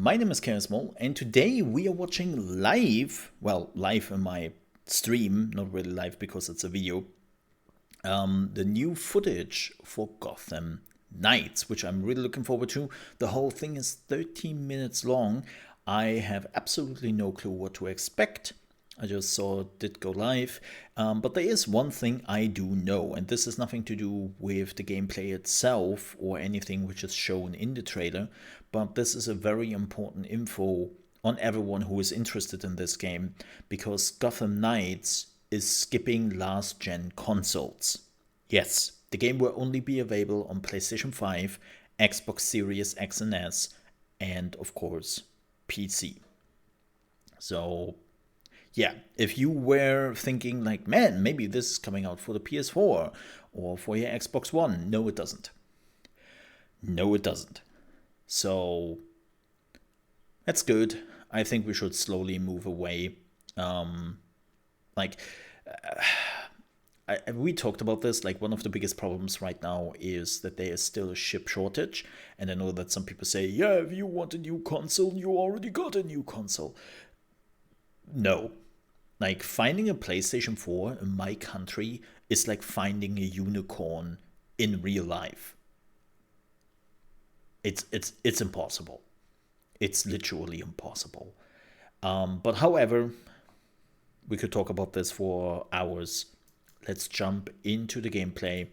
My name is ChaosMoe, and today we are watching live, well, live in my stream, not really live because it's a video, the new footage for Gotham Knights, which I'm really looking forward to. The whole thing is 13 minutes long. I have absolutely no clue what to expect. I just saw it did go live, but there is one thing I do know, and this has nothing to do with the gameplay itself or anything which is shown in the trailer, but this is a very important info on everyone who is interested in this game, because Gotham Knights is skipping last-gen consoles. Yes, the game will only be available on PlayStation 5, Xbox Series X and S, and of course, PC. So yeah, if you were thinking like, man, maybe this is coming out for the PS4 or for your Xbox One, no, it doesn't. No, it doesn't. So that's good. I think we should slowly move away. We talked about this, like one of the biggest problems right now is that there is still a chip shortage. And I know that some people say, yeah, if you want a new console, you already got a new console. No. Like, finding a PlayStation 4 in my country is like finding a unicorn in real life. It's impossible. It's literally impossible. But however, we could talk about this for hours. Let's jump into the gameplay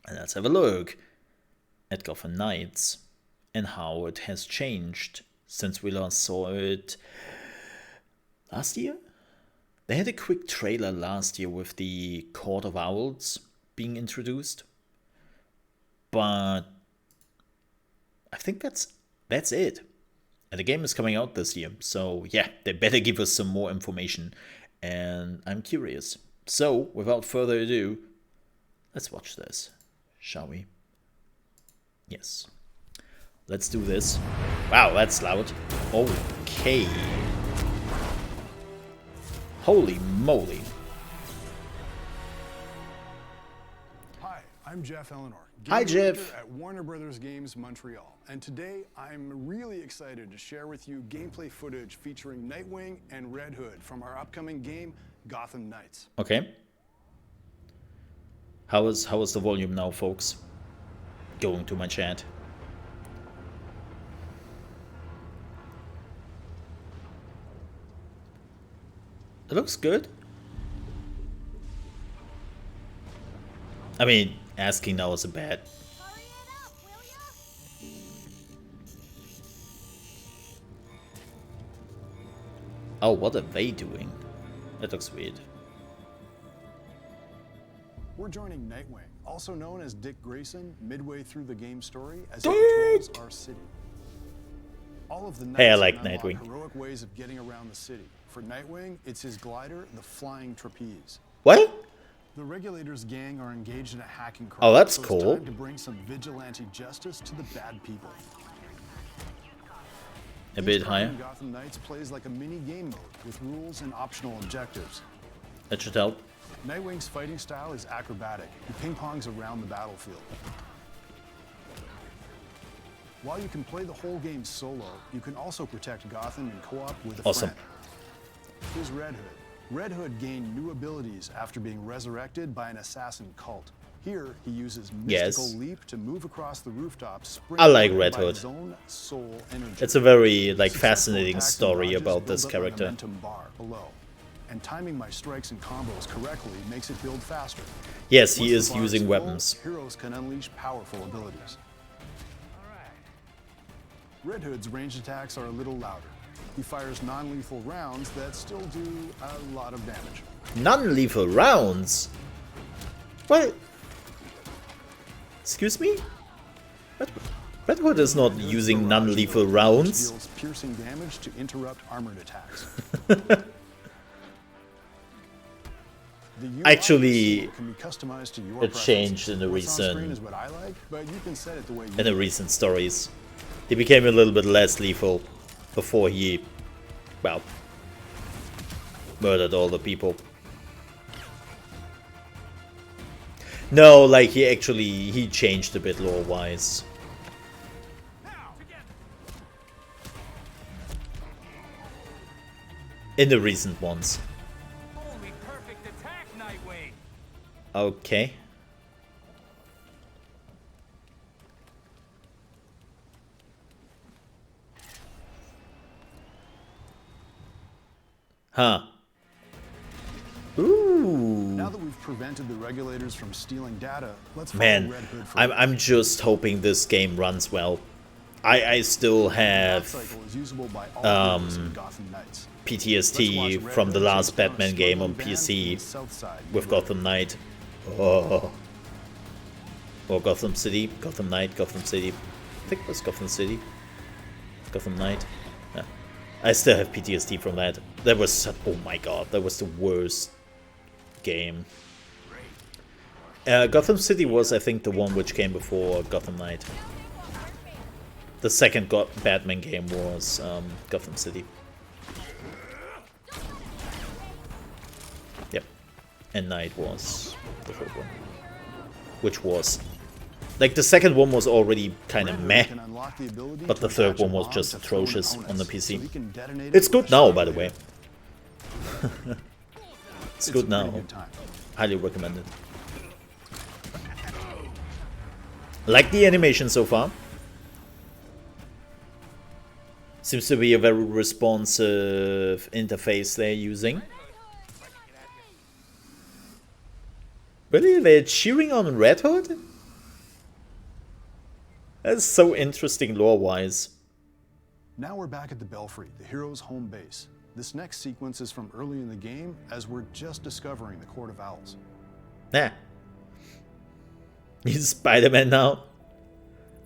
and let's have a look at Gotham Knights and how it has changed since we last saw it last year. They had a quick trailer last year with the Court of Owls being introduced, but I think that's it. And the game is coming out this year, so yeah, they better give us some more information, and I'm curious. So, without further ado, let's watch this, shall we? Yes. Let's do this. Wow, that's loud. Okay. Holy moly. Hi, I'm Jeff Eleanor. Hi, Jeff. At Warner Brothers Games Montreal. And today I'm really excited to share with you gameplay footage featuring Nightwing and Red Hood from our upcoming game, Gotham Knights. Okay. How is the volume now, folks? Going to my chat. It looks good. I mean, asking now is a bad. Hurry it up, will ya? Oh, what are they doing? That looks weird. We're joining Nightwing, also known as Dick Grayson, midway through the game story as he patrols our city. All of the Knights Hey, I like unlock Nightwing. heroic ways of getting around the city. For Nightwing, it's his glider, the Flying Trapeze. What? The Regulators gang are engaged in a hacking crime. Oh, that's so cool. It's time to bring some vigilante justice to the bad people. A bit Each higher. part in Gotham Knights plays like a mini game mode with rules and optional objectives. That should help. Nightwing's fighting style is acrobatic. He ping-pongs around the battlefield. While you can play the whole game solo, you can also protect Gotham in co-op with a Awesome. friend. Here's Red Hood. Red Hood gained new abilities after being resurrected by an assassin cult. Here, he uses mystical Yes. leap to move across the rooftops. I like sprinkled Red by Hood. his own soul energy. It's a very like Successful fascinating attacks and story dodges about build this up a character. momentum bar below. And timing my strikes and combos correctly makes it build faster. Yes, he Once the is bar using full, weapons. Heroes can unleash powerful abilities. Red Hood's ranged attacks are a little louder. He fires non-lethal rounds that still do a lot of damage. Non-lethal rounds? What? Excuse me? Red Hood is not using non-lethal rounds. Deals piercing damage to interrupt armored attacks. The UI Actually, can be customized to your it changed in the What's on screen recent is what I like, but you can set it the way you in the recent stories. He became a little bit less lethal before he, well, murdered all the people. No, like he changed a bit lore-wise. In the recent ones. Only perfect attack, Nightwing. Okay. Huh. Ooh. Now that we've prevented the regulators from stealing data, let's follow Man, Red Hood for I'm just hoping this game runs well. I still have cycle is usable by all heroes in Gotham Knights. PTSD from the last Batman game on PC with Gotham Knight. Oh. Or Gotham City, Gotham Knight, Gotham City. I think it was Gotham City. Gotham Knight. Yeah. I still have PTSD from that. That was such, oh my god, that was the worst game. Gotham City was, I think, the one which came before Gotham Knight. The second Batman game was Gotham City. Yep. And Knight was the third one. Which was... Like, the second one was already kind of meh. But the third one was just atrocious on the PC. It's good now, by the way. It's good now. Highly recommend it. Like the animation so far. Seems to be a very responsive interface they're using. Really? They're cheering on Red Hood? That's so interesting lore-wise. Now we're back at the Belfry, the hero's home base. This next sequence is from early in the game, as we're just discovering the Court of Owls. Nah. He's Spider-Man now.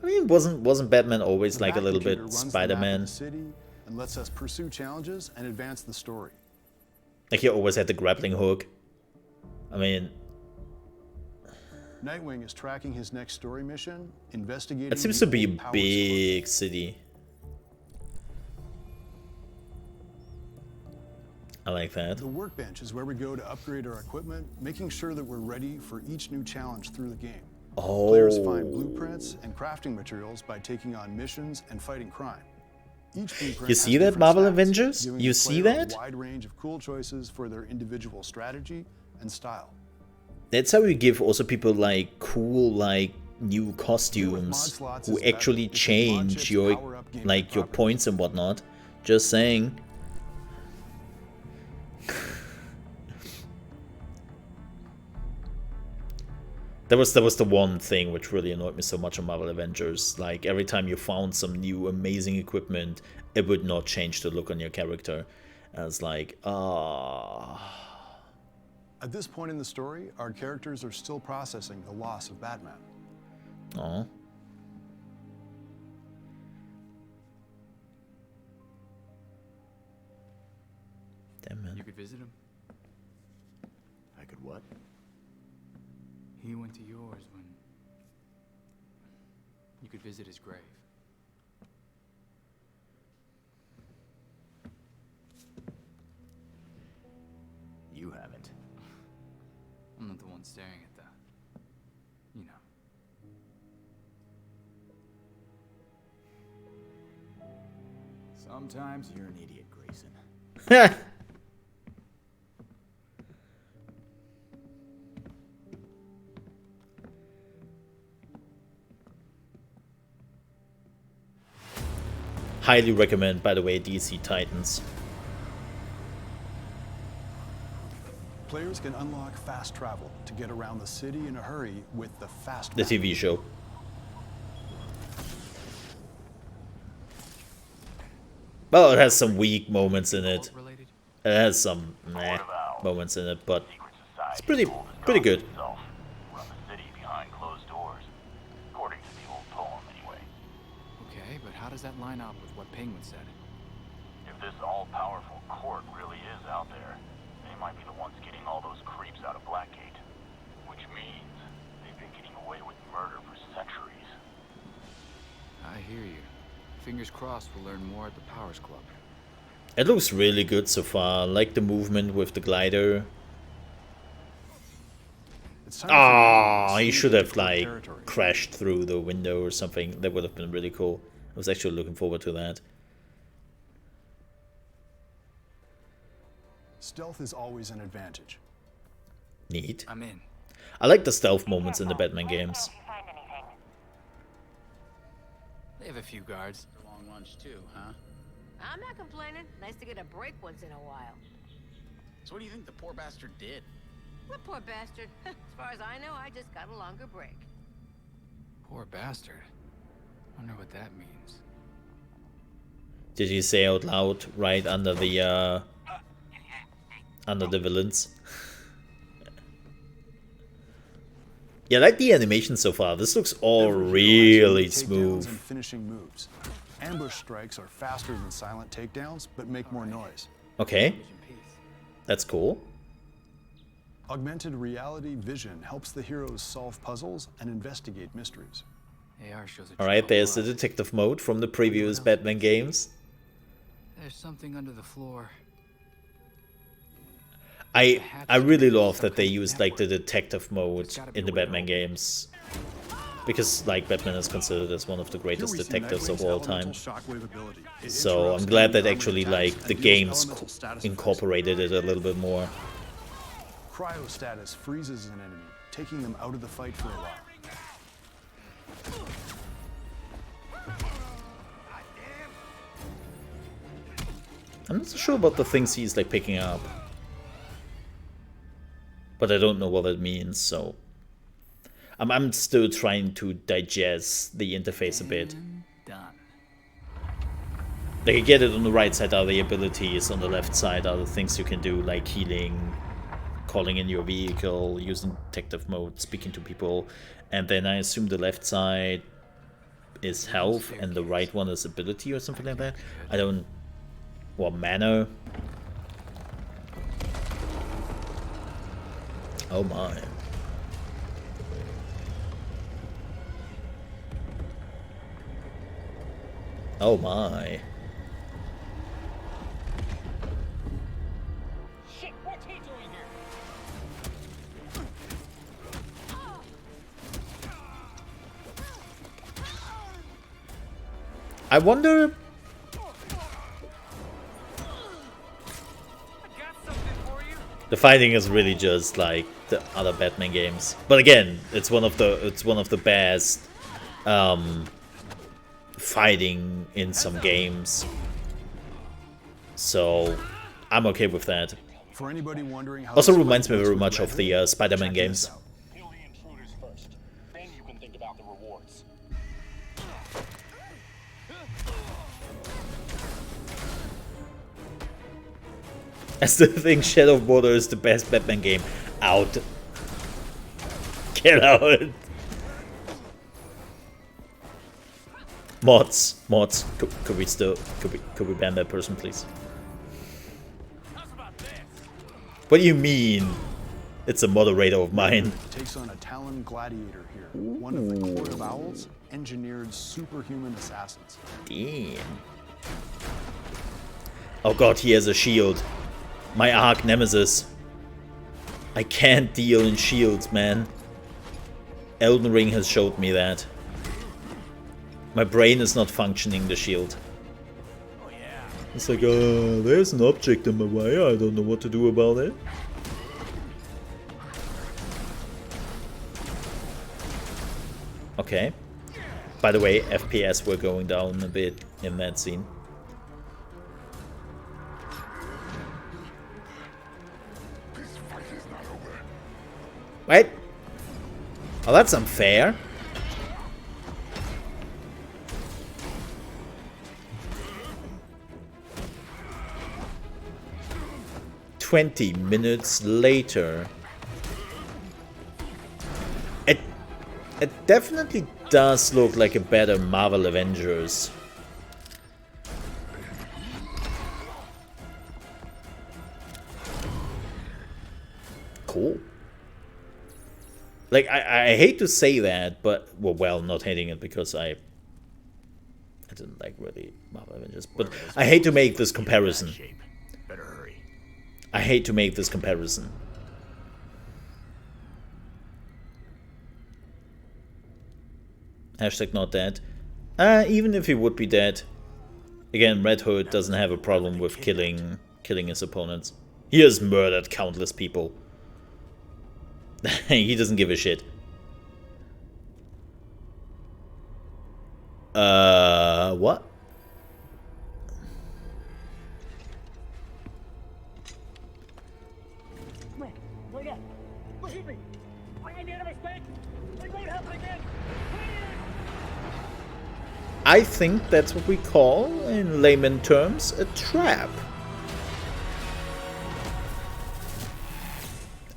I mean, wasn't Batman always like a little bit Spider-Man? And lets us pursue challenges and advance the story. Like he always had the grappling hook. I mean, Nightwing is tracking his next story mission, investigating. It seems to be a big city. I like that. The workbench is where we go to upgrade our equipment, making sure that we're ready for each new challenge through the game. Oh. Players find blueprints and crafting materials by taking on missions and fighting crime. Each blueprint you see that, Marvel Avengers? You see that? A wide range of cool choices for their individual strategy and style. That's how you give also people like cool like new costumes who actually change your like your points and whatnot. Just saying. That was the one thing which really annoyed me so much on Marvel Avengers. Like every time you found some new amazing equipment, it would not change the look on your character. And it's like, ah. At this point in the story, our characters are still processing the loss of Batman. Aw. Damn, man. You could visit him. I could what? He went to yours when... You could visit his grave. You haven't. I'm not the one staring at the... You know. Sometimes you're an idiot, Grayson. Highly recommend, by the way, DC Titans. Players can unlock fast travel to get around the city in a hurry with the fast The map. TV show. Well, it has some weak moments in it. Related? It has some meh moments in it, but it's pretty good. Run the city behind closed doors, according to the old poem anyway. Okay, but how does that line up with what Penguin said? If this all-powerful court really is out there, they might be the ones getting all those creeps out of Blackgate. Which means they've been getting away with murder for centuries. I hear you. Fingers crossed we'll learn more at the Powers Club. It looks really good so far. I like the movement with the glider. It's time Ah, for he should have like territory. crashed through the window or something. That would have been really cool. I was actually looking forward to that. stealth is always an advantage. Neat. I'm in. I like the stealth moments in the Batman games. They have a few guards. Long lunch too, huh? I'm not complaining. Nice to get a break once in a while. So what do you think the poor bastard did? What poor bastard? As far as I know, I just got a longer break. Poor bastard. Wonder what that means. Did you say out loud right under the villains? Yeah, I like the animation so far. This looks all really smooth. And finishing moves. Ambush strikes are faster than silent takedowns, but make more noise. Okay, that's cool. Augmented reality vision helps the heroes solve puzzles and investigate mysteries. AR shows a All right, trail there's the of blood. detective mode from the previous Batman games. There's something under the floor. I really love that they used like the detective mode in the Batman games, because like Batman is considered as one of the greatest Here we see detectives of Nightwing's all time. elemental shockwave ability. It So I'm interrupts glad that enemy actually armored like attacks the and deals games elemental status effects. incorporated it a little bit more. Cryostatus freezes an enemy, taking them out of the fight for a while. I'm not so sure about the things he's like picking up, but I don't know what it means, so I'm still trying to digest the interface a bit. Done. Like, I get it, on the right side are the abilities, on the left side are the things you can do, like healing, calling in your vehicle, using detective mode, speaking to people, and then I assume the left side is health and the right one is ability or something like that. I don't... Or mana. Oh my. Oh my. Shit, what's he doing here? I wonder... The fighting is really just like the other Batman games, but again, it's one of the best fighting in some games. So I'm okay with that. For anybody wondering how Also this reminds fight me works very with much Red of the Hood, Spider-Man check games. this out. Kill the intruders first. Then you can think about the rewards. I still think Shadow of Mordor is the best Batman game out. Get out. Mods. Could we ban that person, please? What do you mean? It's a moderator of mine. Takes on a Talon Gladiator here, one of the Court of Owls, engineered superhuman assassins. Damn. Oh god, he has a shield. My arch nemesis. I can't deal in shields, man. Elden Ring has showed me that. My brain is not functioning the shield. Oh yeah. It's like, there's an object in my way, I don't know what to do about it. Okay. By the way, FPS were going down a bit in that scene. Wait. Oh, that's unfair. "20 minutes later." It definitely does look like a better Marvel Avengers. Cool. Like, I hate to say that, but well, not hating it because I didn't like really Marvel Avengers, but I hate to make this comparison. Better hurry. I hate to make this comparison. Hashtag not dead. Even if he would be dead, again, Red Hood doesn't have a problem with killing his opponents. He has murdered countless people. He doesn't give a shit. What? Come on, wake up. Look at me. I made a mistake. It won't happen again. I think that's what we call, in layman terms, a trap.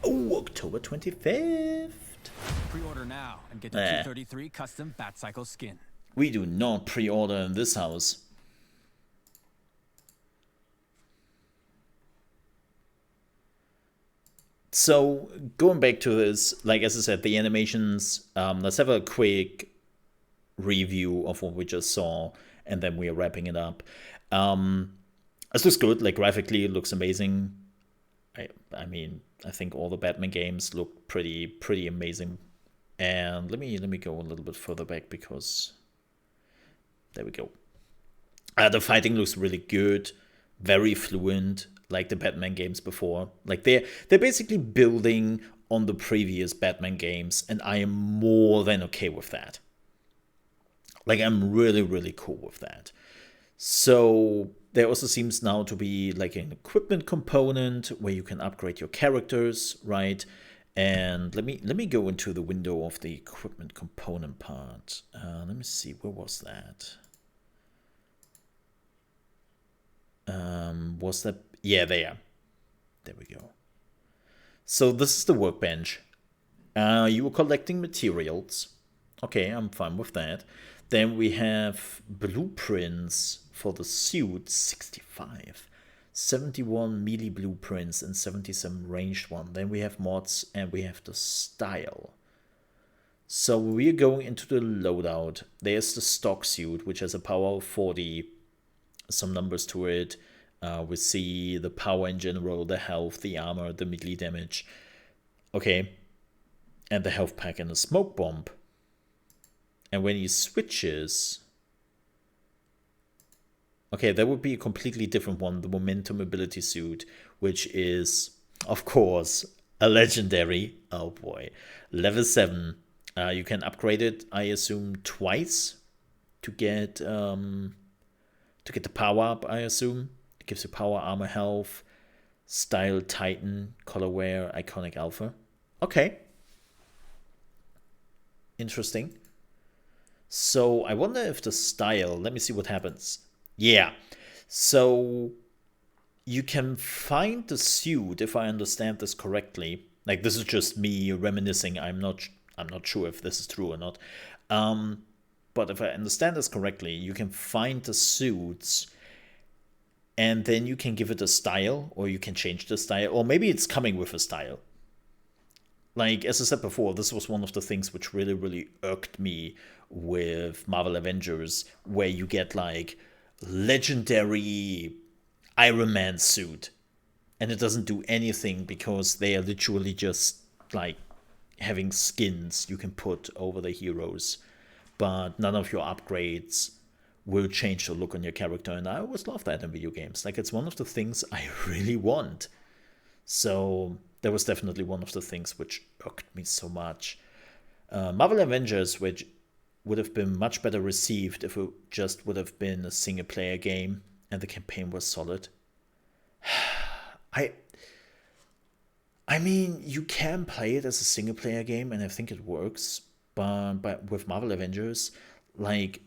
Oh, October 25th. Pre-order now and get the 233 custom Batcycle skin. We do not pre-order in this house. So, going back to this, like as I said, the animations, let's have a quick review of what we just saw, and then we are wrapping it up. This looks good, like graphically it looks amazing. I mean, I think all the Batman games look pretty amazing. And let me go a little bit further back because there we go. The fighting looks really good, very fluent, like the Batman games before. Like they're basically building on the previous Batman games, and I am more than okay with that. Like I'm really cool with that. So there also seems now to be like an equipment component where you can upgrade your characters, right? And let me go into the window of the equipment component part. Let me see, where was that? Was that? Yeah, there. There we go. So this is the workbench. You were collecting materials. Okay, I'm fine with that. Then we have blueprints for the suit, 65. 71 melee blueprints and 77 ranged one. Then we have mods and we have the style. So we're going into the loadout. There's the stock suit, which has a power of 40. Some numbers to it. We see the power in general, the health, the armor, the melee damage. Okay. And the health pack and the smoke bomb. And when he switches... Okay, that would be a completely different one. The momentum ability suit, which is, of course, a legendary. Oh boy. Level 7. You can upgrade it, I assume, twice to get the power up, I assume. It gives you power, armor, health, style, titan, colorware, iconic alpha. Okay. Interesting. So I wonder if the style, let me see what happens. Yeah, so you can find the suit, if I understand this correctly. Like this is just me reminiscing. I'm not sure if this is true or not. But if I understand this correctly, you can find the suits and then you can give it a style, or you can change the style, or maybe it's coming with a style. Like, as I said before, this was one of the things which really irked me with Marvel Avengers, where you get, like, legendary Iron Man suit. And it doesn't do anything because they are literally just, like, having skins you can put over the heroes. But none of your upgrades will change the look on your character. And I always love that in video games. Like, it's one of the things I really want. So... that was definitely one of the things which irked me so much. Marvel Avengers, which would have been much better received if it just would have been a single-player game and the campaign was solid. I mean, you can play it as a single-player game, and I think it works. But with Marvel Avengers, like,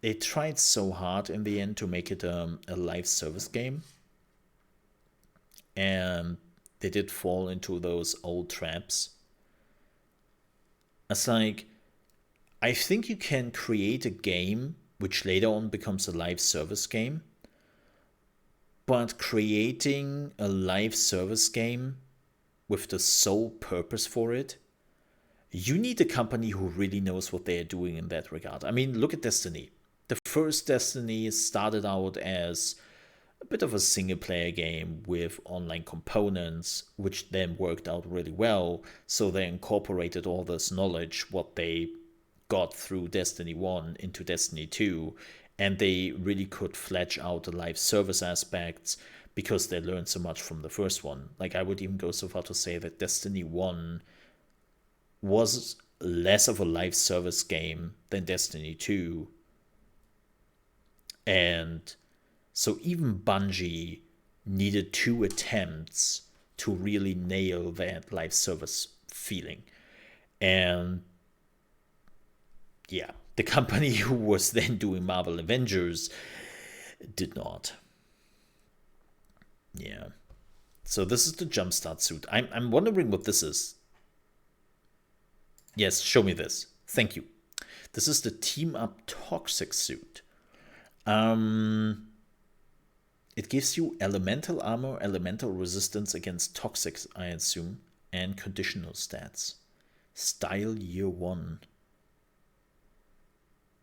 they tried so hard in the end to make it a live service game. And they did fall into those old traps. It's like, I think you can create a game which later on becomes a live service game, but creating a live service game with the sole purpose for it, you need a company who really knows what they are doing in that regard. I mean, look at Destiny. The first Destiny started out as a bit of a single-player game with online components, which then worked out really well. So they incorporated all this knowledge, what they got through Destiny 1 into Destiny 2, and they really could flesh out the live service aspects because they learned so much from the first one. Like, I would even go so far to say that Destiny 1 was less of a live service game than Destiny 2. And so even Bungie needed 2 attempts to really nail that live service feeling. And yeah, the company who was then doing Marvel Avengers did not. Yeah. So this is the Jumpstart Suit. I'm wondering what this is. Yes, show me this. Thank you. This is the Team Up Toxic Suit. It gives you elemental armor, elemental resistance against toxics, I assume, and conditional stats. Style year 1.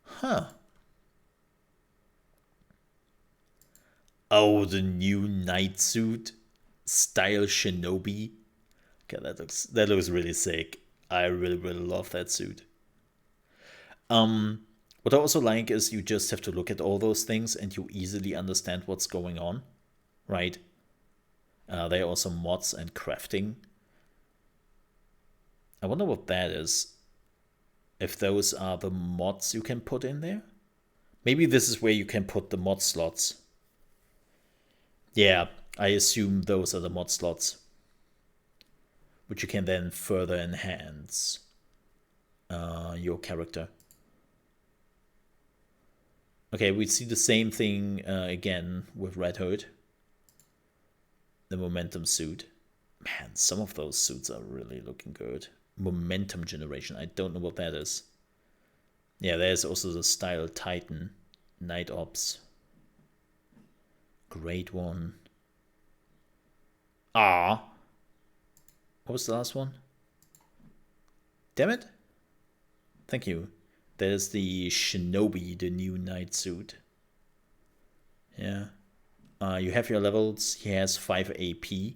Huh. Oh, the new night suit. Style Shinobi. Okay, that looks really sick. I really, really love that suit. What I also like is you just have to look at all those things and you easily understand what's going on, right? There are also mods and crafting. I wonder what that is. If those are the mods you can put in there? Maybe this is where you can put the mod slots. Yeah, I assume those are the mod slots, which you can then further enhance your character. Okay, we see the same thing again with Red Hood. The momentum suit. Man, some of those suits are really looking good. Momentum generation. I don't know what that is. Yeah, there's also the Style Titan. Night Ops. Great one. Ah. What was the last one? Damn it. Thank you. There's the Shinobi, the new night suit. Yeah. You have your levels. He has 5 AP.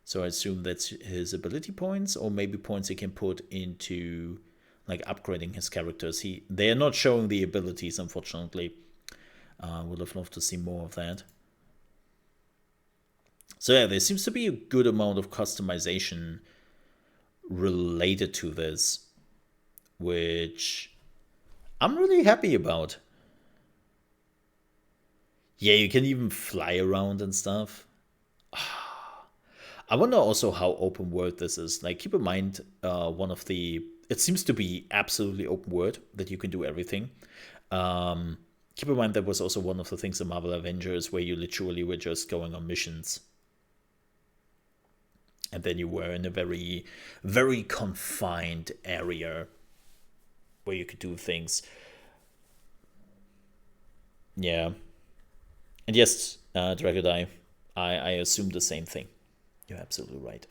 So I assume that's his ability points, or maybe points he can put into like upgrading his characters. They are not showing the abilities, unfortunately. Would have loved to see more of that. So yeah, there seems to be a good amount of customization related to this, which I'm really happy about. Yeah, you can even fly around and stuff. I wonder also how open world this is. Like, keep in mind, it seems to be absolutely open world, that you can do everything. Keep in mind that was also one of the things in Marvel Avengers where you literally were just going on missions. And then you were in a very, very confined area where you could do things. Yeah. And yes, Dragodai, I assume the same thing. You're absolutely right.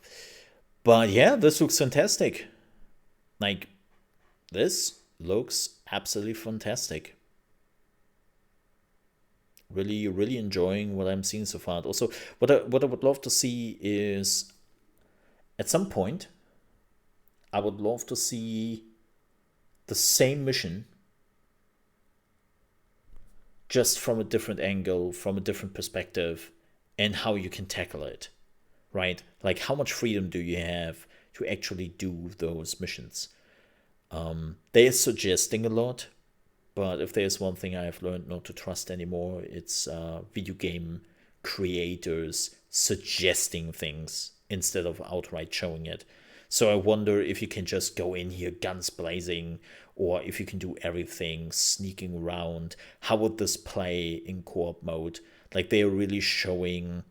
But yeah, this looks fantastic. Like, this looks absolutely fantastic. Really, really enjoying what I'm seeing so far. Also, what I would love to see is, at some point, I would love to see the same mission just from a different angle, from a different perspective, and how you can tackle it, right? Like, how much freedom do you have to actually do those missions? They're suggesting a lot, but if there's one thing I have learned not to trust anymore, it's video game creators suggesting things instead of outright showing it. So I wonder if you can just go in here guns blazing, or if you can do everything sneaking around. How would this play in co-op mode? Like, they're really showing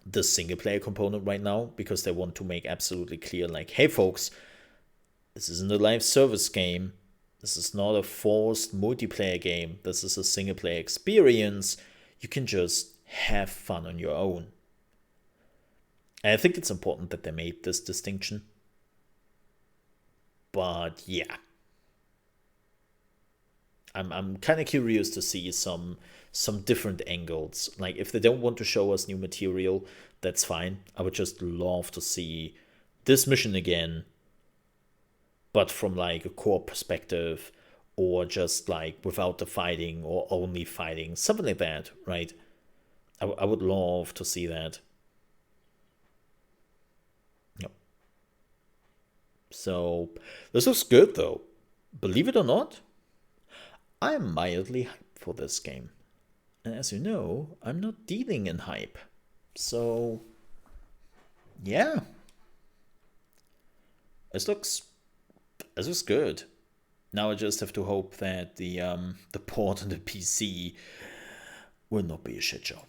the single player component right now because they want to make absolutely clear, like, hey folks, this isn't a live service game. This is not a forced multiplayer game. This is a single player experience. You can just have fun on your own. And I think it's important that they made this distinction. But yeah, I'm kind of curious to see some different angles. Like, if they don't want to show us new material, that's fine. I would just love to see this mission again, but from like a core perspective, or just like without the fighting or only fighting, something like that, right? I would love to see that. Yep. So this looks good though. Believe it or not, I'm mildly hyped for this game. And as you know, I'm not dealing in hype. So yeah. This looks good. Now I just have to hope that the port on the PC will not be a shit show.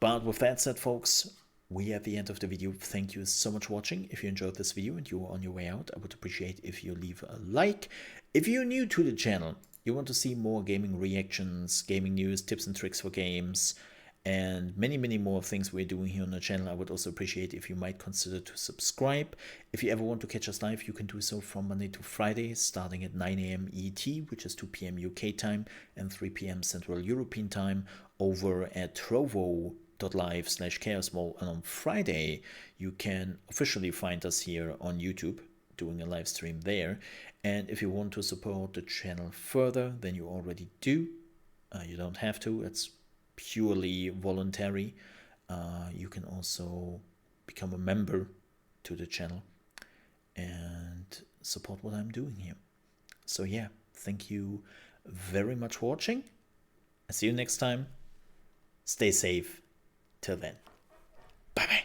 But with that said, folks, we are at the end of the video. Thank you so much for watching. If you enjoyed this video and you are on your way out, I would appreciate if you leave a like. If you're new to the channel, you want to see more gaming reactions, gaming news, tips and tricks for games, and many more things we're doing here on the channel, I would also appreciate if you might consider to subscribe. If you ever want to catch us live, you can do so from Monday to Friday, starting at 9 AM ET, which is 2 PM UK time, and 3 PM Central European time, over at trovo.live/ChaosMoe. And on Friday, you can officially find us here on YouTube, doing a live stream there. And if you want to support the channel further than you already do, you don't have to. It's purely voluntary. You can also become a member to the channel and support what I'm doing here. So yeah, thank you very much for watching. I'll see you next time. Stay safe. Till then. Bye bye.